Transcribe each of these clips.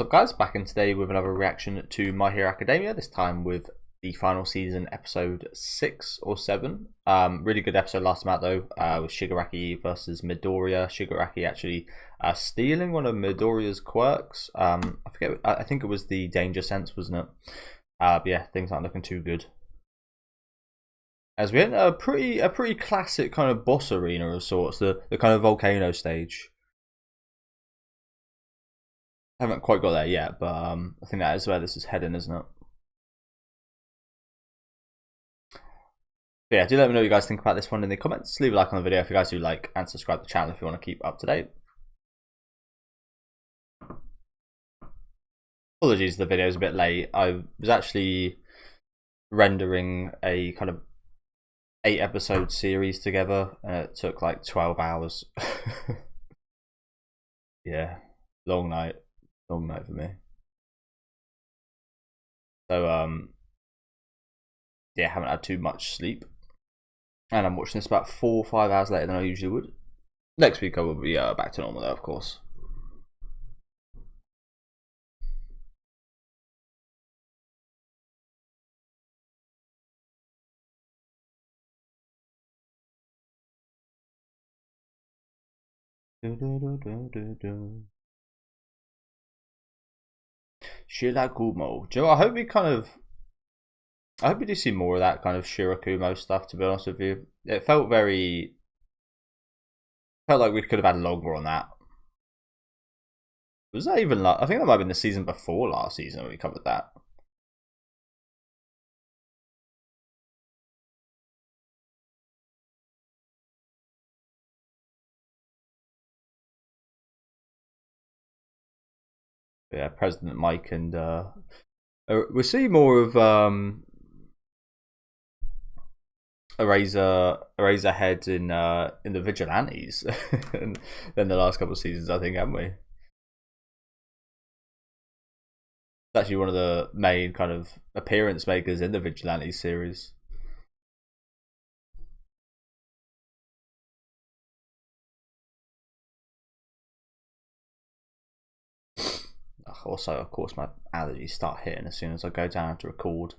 What's up guys, back in today with another reaction to My Hero Academia, this time with the final season episode 6 or 7. Really good episode last time out though, with Shigaraki versus Midoriya. Shigaraki actually stealing one of Midoriya's quirks. I think it was the danger sense, wasn't it? But yeah, things aren't looking too good. As we're in a pretty classic kind of boss arena of sorts, the kind of volcano stage. Haven't quite got there yet, but I think that is where this is heading, isn't it? But yeah, do let me know what you guys think about this one in the comments. Leave a like on the video if you guys do like, and subscribe to the channel if you want to keep up to date. Apologies, the video is a bit late. I was actually rendering a kind of 8-episode series together, and it took like 12 hours. Yeah, long night for me. So yeah, haven't had too much sleep, and I'm watching this about 4 or 5 hours later than I usually would. Next week I will be back to normal though, of course. Shirakumo. Joe, I hope we do see more of that kind of Shirakumo stuff, to be honest with you. It felt like we could have had longer on that. Was that even I think that might have been the season before last season when we covered that. But yeah, President Mike and we'll see more of Eraserhead in the Vigilantes than the last couple of seasons, I think, haven't we? It's actually one of the main kind of appearance makers in the Vigilantes series. Also, of course, my allergies start hitting as soon as I go down to record.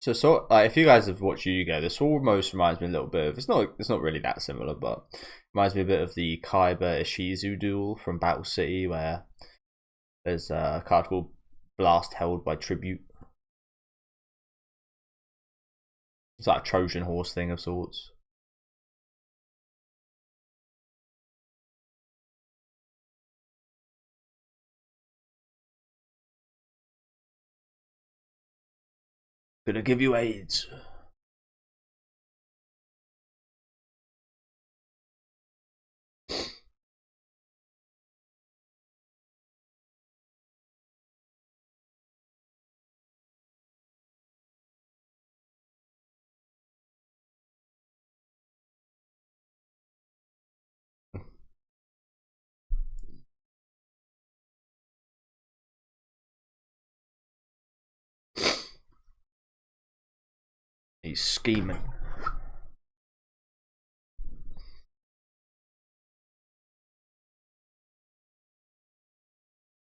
So if you guys have watched Yu-Gi-Oh, this almost reminds me a little bit of, it's not really that similar, but reminds me a bit of the Kaiba Ishizu duel from Battle City, where there's a card called Blast held by Tribute. It's like a Trojan horse thing of sorts. Gonna give you AIDS. He's scheming.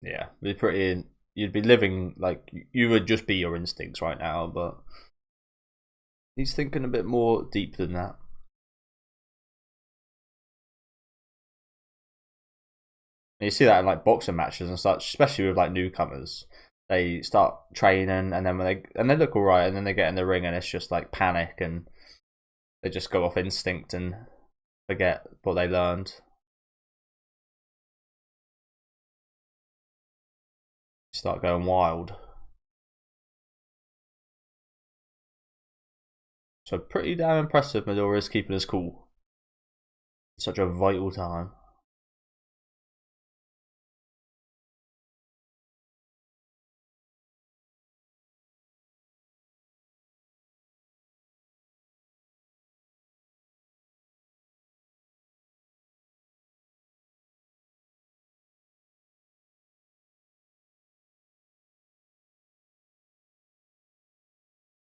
Yeah, be pretty. You'd be living like you would just be your instincts right now, but he's thinking a bit more deep than that. And you see that in like boxing matches and such, especially with like newcomers. They start training, and then they look alright, and then they get in the ring, and it's just like panic, and they just go off instinct and forget what they learned. Start going wild. So pretty damn impressive. Midoriya's keeping us cool. Such a vital time.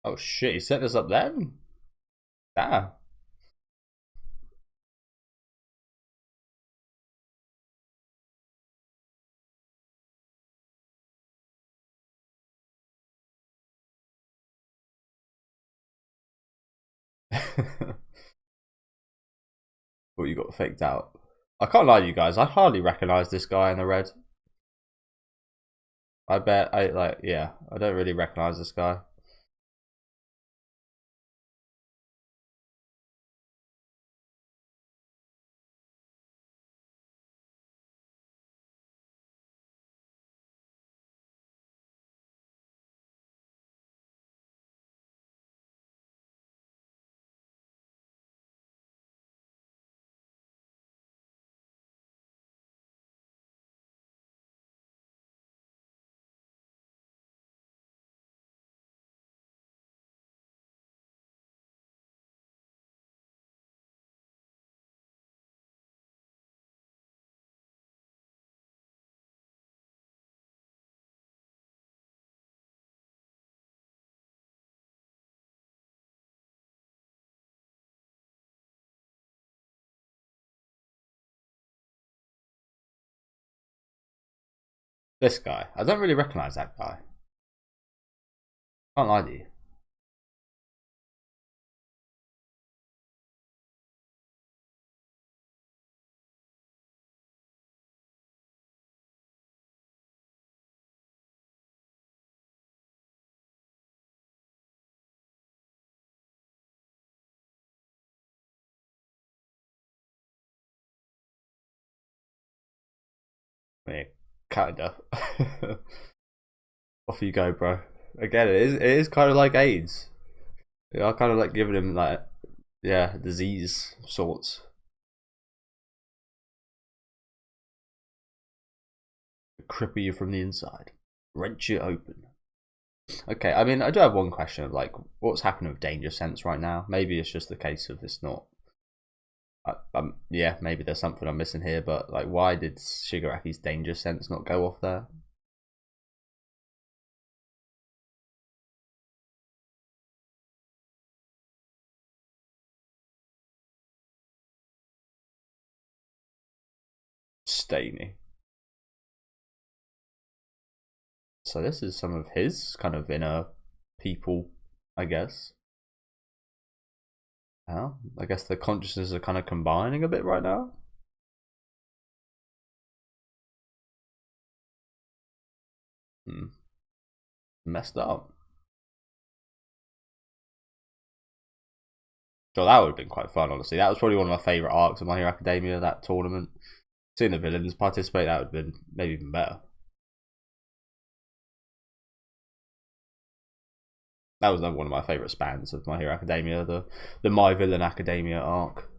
Oh shit, he set this up then? Damn. What you got faked out? I can't lie to you guys, I hardly recognise this guy in the red. I bet I like yeah, I don't really recognise this guy. This guy. I don't really recognise that guy. Can't lie to you. Yeah, kinda. Off you go, bro. Again, it is kind of like AIDS. Yeah, I kind of like giving him like yeah, disease sorts. Cripple you from the inside. Wrench you open. Okay, I mean, I do have one question of like, what's happening with Danger Sense right now? Maybe it's just the case of it's not. Yeah, maybe there's something I'm missing here, but like, why did Shigaraki's Danger Sense not go off there? Stainy. So this is some of his kind of inner people, I guess. Well, I guess the consciousnesses are kind of combining a bit right now. Hmm. Messed up. So that would have been quite fun, honestly. That was probably one of my favourite arcs of My Hero Academia, that tournament. Seeing the villains participate, that would have been maybe even better. That was another one of my favourite spans of My Hero Academia, the My Villain Academia arc.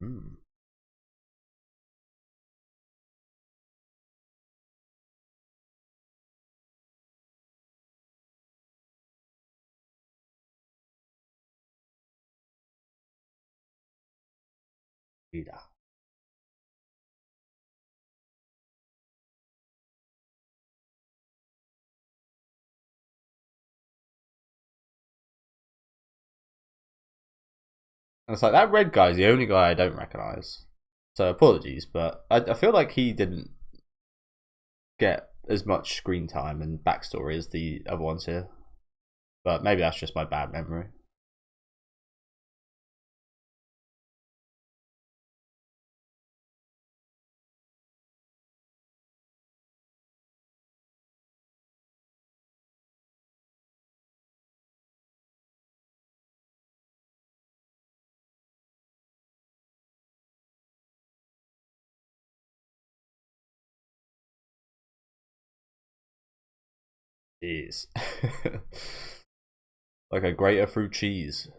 Hmm. Yeah. And it's like that red guy is the only guy I don't recognise. So apologies, but I feel like he didn't get as much screen time and backstory as the other ones here. But maybe that's just my bad memory. Jeez. Like a grater through cheese.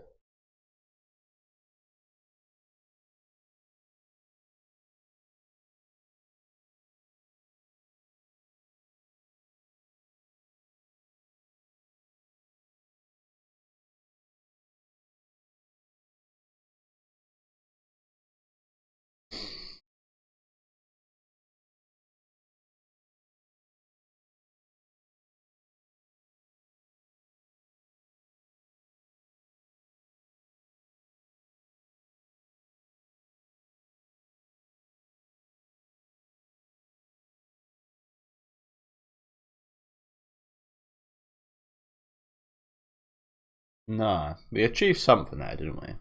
No, we achieved something there, didn't we?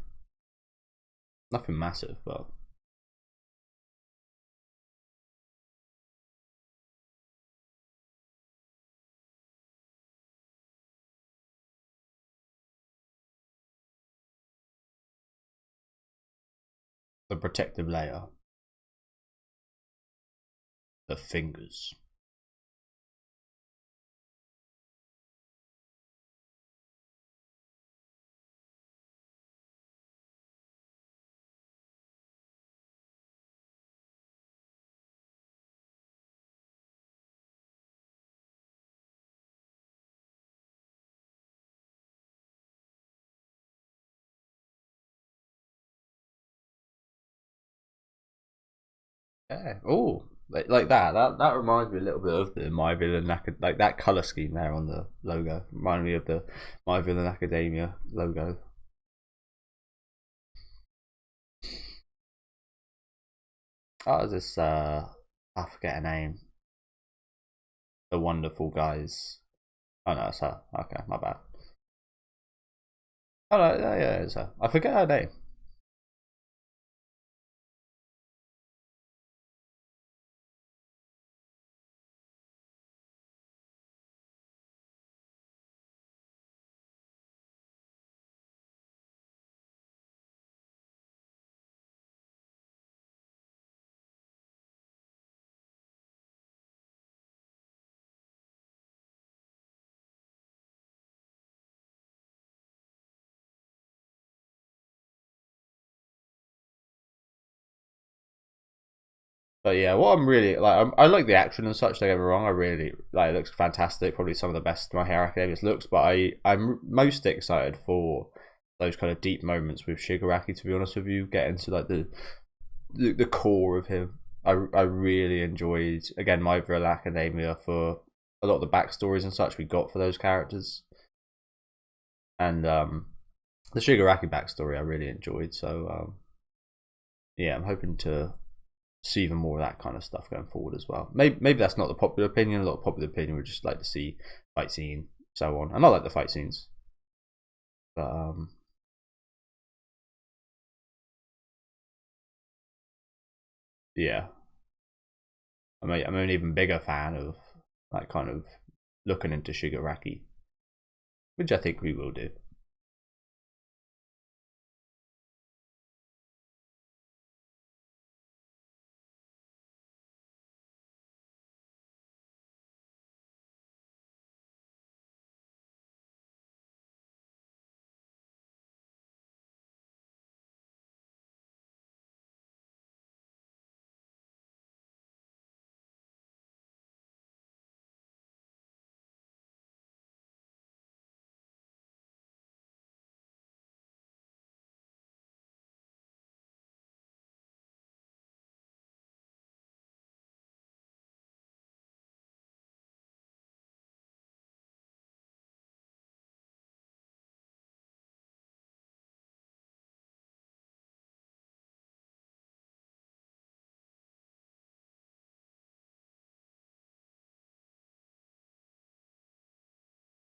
Nothing massive, but the protective layer, the fingers. Yeah. Oh, like that. That reminds me a little bit of the My Villain like that color scheme there on the logo. Reminded me of the My Villain Academia logo. Oh, this I forget her name. The wonderful guys. Oh no, it's her. Okay, my bad. Oh no, yeah, it's her. I forget her name. But yeah, what I'm really like, I like the action and such. Don't get me wrong, I really like. It looks fantastic. Probably some of the best My Hero Academia's looks. But I'm most excited for those kind of deep moments with Shigaraki. To be honest with you, get into like the core of him. I really enjoyed again My Hero Academia for a lot of the backstories and such we got for those characters, and the Shigaraki backstory I really enjoyed. So yeah, I'm hoping to see even more of that kind of stuff going forward as well. Maybe that's not the popular opinion. A lot of popular opinion would just like to see fight scene, so on. And I like the fight scenes, but yeah, I'm an even bigger fan of that kind of looking into Shigaraki, which I think we will do.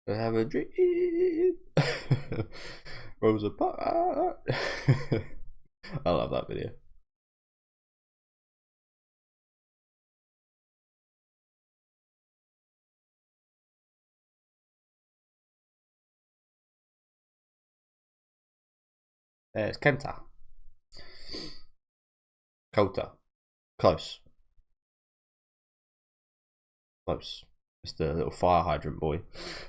I have a dream. Rosa Parks. I love that video. It's Kenta. Kota. Close. Close. Just a little fire hydrant boy.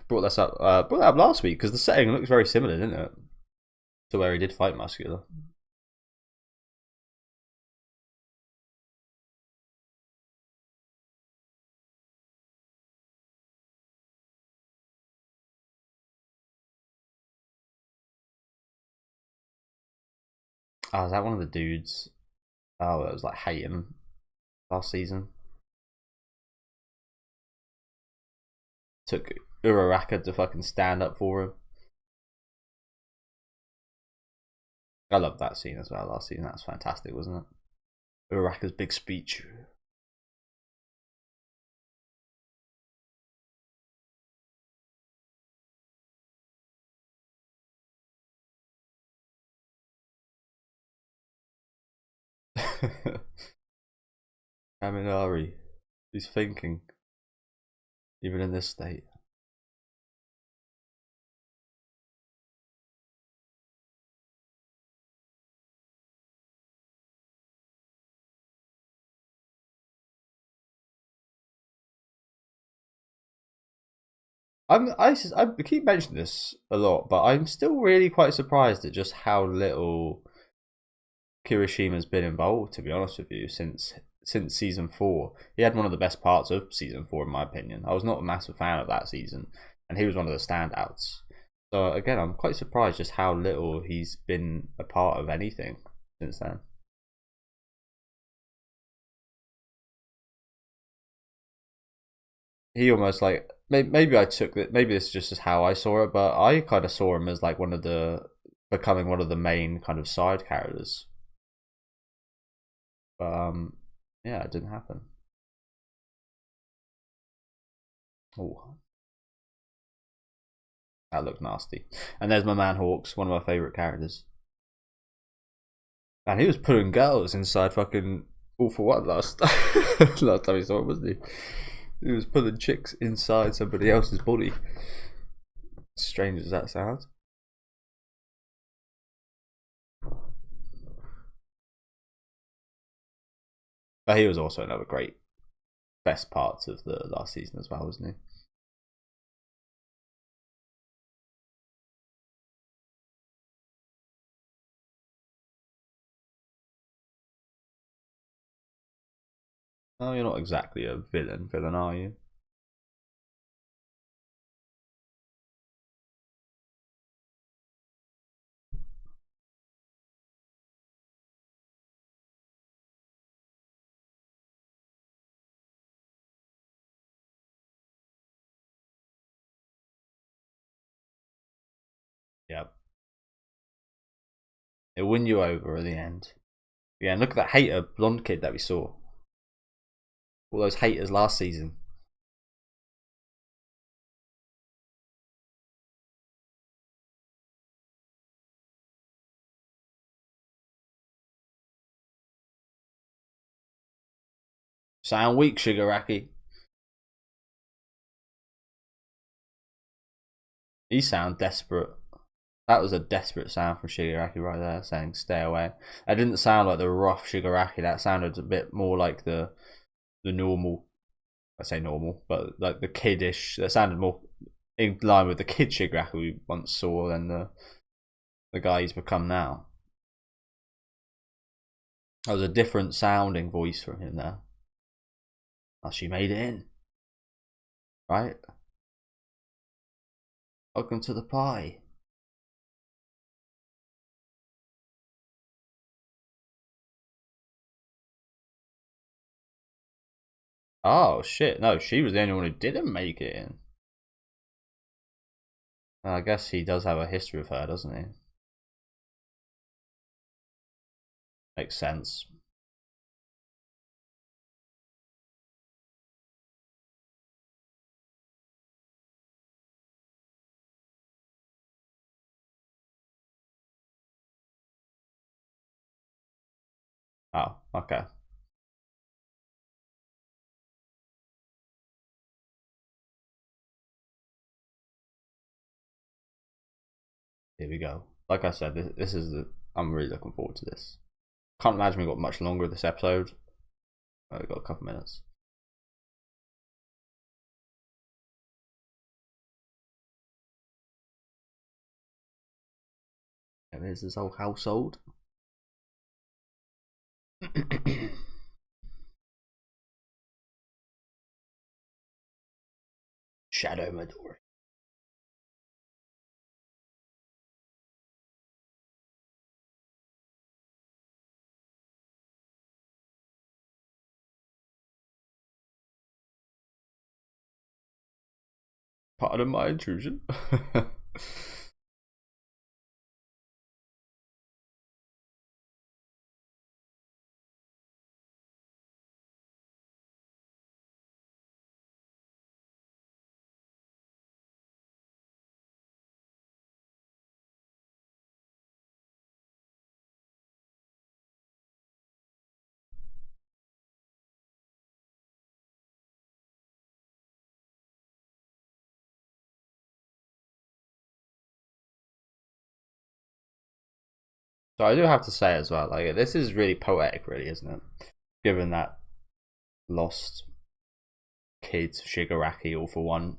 Brought that up last week because the setting looks very similar, didn't it? To where he did fight Muscular. Oh, is that one of the dudes? Oh, that was like hating last season. Took Uraraka to fucking stand up for him. I loved that scene as well last season. That was fantastic, wasn't it? Uraraka's big speech. Kaminari. He's thinking, even in this state. I keep mentioning this a lot, but I'm still really quite surprised at just how little Kirishima's been involved. To be honest with you, since season 4, he had one of the best parts of season 4, in my opinion. I was not a massive fan of that season, and he was one of the standouts. So again, I'm quite surprised just how little he's been a part of anything since then. He almost like maybe I took that. Maybe this is just how I saw it, but I kind of saw him as like one of the becoming one of the main kind of side characters. But yeah, it didn't happen. Oh, that looked nasty. And there's my man Hawks, one of my favorite characters. And he was putting girls inside fucking All for One last last time he saw it, wasn't he? He was putting chicks inside somebody else's body. Strange as that sounds. But he was also another great best parts of the last season as well, wasn't he? Oh, you're not exactly a villain, are you? Yep. It'll win you over at the end. Yeah, and look at that hater blonde kid that we saw. All those haters last season. Sound weak, Shigaraki. He sound desperate. That was a desperate sound from Shigaraki right there, saying "stay away." That didn't sound like the rough Shigaraki. That sounded a bit more like the normal. I say normal, but like the kiddish. That sounded more in line with the kid Shigaraki we once saw than the guy he's become now. That was a different sounding voice from him there. Oh, she made it in, right? Welcome to the pie. Oh shit! No, she was the only one who didn't make it in. I guess he does have a history with her, doesn't he? Makes sense. Oh, okay. Here we go. Like I said, this is the. I'm really looking forward to this. Can't imagine we got much longer this episode. We got a couple minutes. There is this whole household. Shadow Midori. Pardon my intrusion. So I do have to say as well, like this is really poetic, really, isn't it? Given that lost kid Shigaraki all for one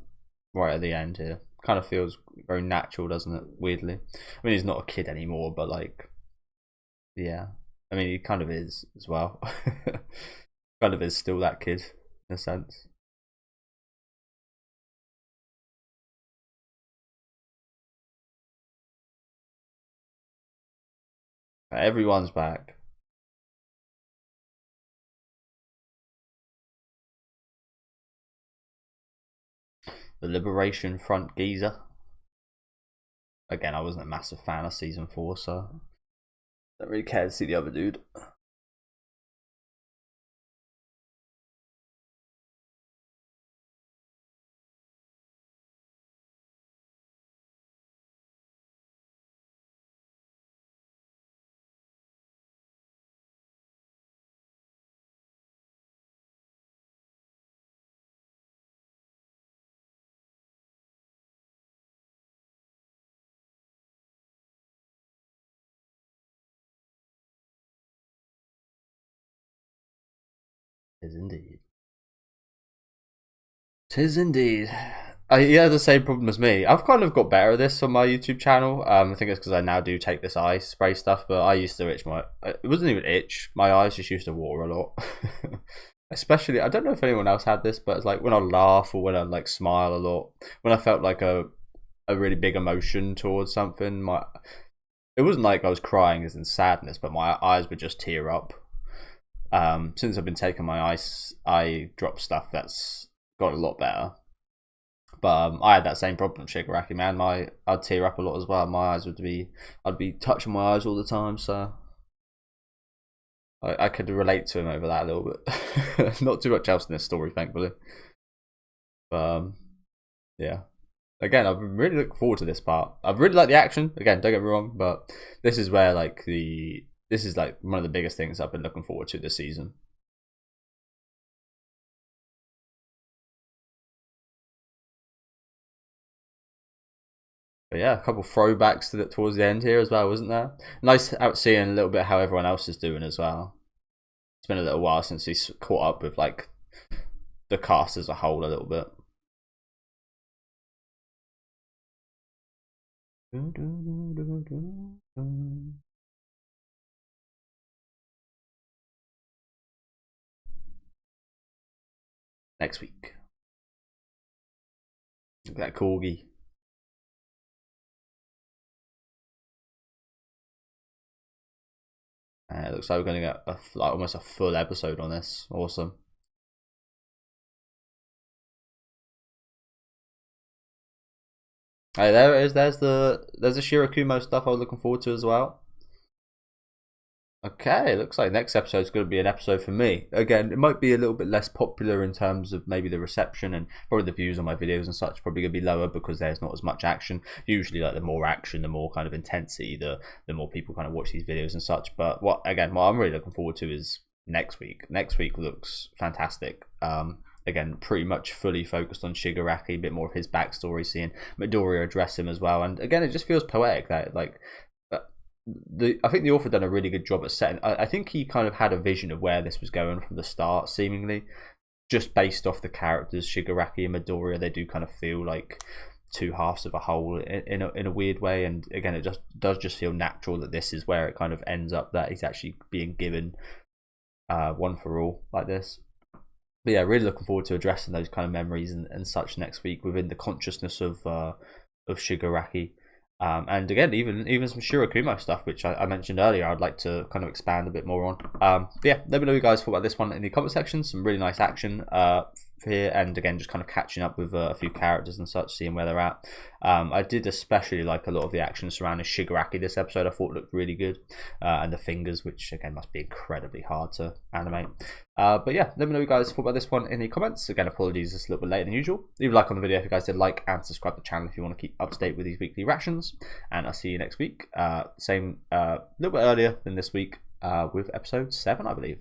right at the end here. Kind of feels very natural, doesn't it? Weirdly. I mean, he's not a kid anymore, but like, yeah. I mean, he kind of is as well. Kind of is still that kid in a sense. Everyone's back. The Liberation Front geezer. Again, I wasn't a massive fan of season 4, so don't really care to see the other dude. Tis indeed. Tis indeed. He has the same problem as me. I've kind of got better at this on my YouTube channel. I think it's because I now do take this eye spray stuff, but I used to itch my. It wasn't even itch. My eyes just used to water a lot. Especially, I don't know if anyone else had this, but it's like when I laugh or when I like smile a lot. When I felt like a really big emotion towards something, it wasn't like I was crying as in sadness, but my eyes would just tear up. Since I've been taking my eye drop stuff, that's got a lot better. But I had that same problem, Shigaraki, man. I'd tear up a lot as well. My eyes I'd be touching my eyes all the time, so I could relate to him over that a little bit. Not too much else in this story, thankfully. But yeah. Again, I've been really looking forward to this part. I've really liked the action. Again, don't get me wrong, but this is where this is like one of the biggest things I've been looking forward to this season. But yeah, a couple throwbacks towards the end here as well, wasn't there? Nice out seeing a little bit how everyone else is doing as well. It's been a little while since he's caught up with like the cast as a whole a little bit. Next week. Look at that corgi. It looks like we're going to get almost a full episode on this. Awesome. Hey, there it is. There's the Shirakumo stuff I was looking forward to as well. Okay, looks like next episode is going to be an episode for me. Again, it might be a little bit less popular in terms of maybe the reception and probably the views on my videos and such. Probably going to be lower because there's not as much action. Usually, like the more action, the more kind of intensity, the more people kind of watch these videos and such. But what I'm really looking forward to is next week. Next week looks fantastic. Again, pretty much fully focused on Shigaraki, a bit more of his backstory, seeing Midoriya address him as well. And again, it just feels poetic that like. I think the author done a really good job at setting. I think he kind of had a vision of where this was going from the start, seemingly, just based off the characters Shigaraki and Midoriya. They do kind of feel like two halves of a whole in a weird way. And again, it does just feel natural that this is where it kind of ends up, that he's actually being given one for all like this. But yeah, really looking forward to addressing those kind of memories and such next week within the consciousness of Shigaraki. And again, even some Shirakumo stuff, which I mentioned earlier, I'd like to kind of expand a bit more on. But yeah, let me know what you guys thought about this one in the comment section. Some really nice action here, and again, just kind of catching up with a few characters and such, seeing where they're at. I did especially like a lot of the action surrounding Shigaraki this episode. I thought looked really good, and the fingers, which again must be incredibly hard to animate. But yeah, let me know what you guys thought about this one in the comments. Again, apologies, it's a little bit later than usual. Leave a like on the video if you guys did like, and subscribe to the channel if you want to keep up to date with these weekly reactions. And I'll see you next week. Same, a little bit earlier than this week with episode 7, I believe.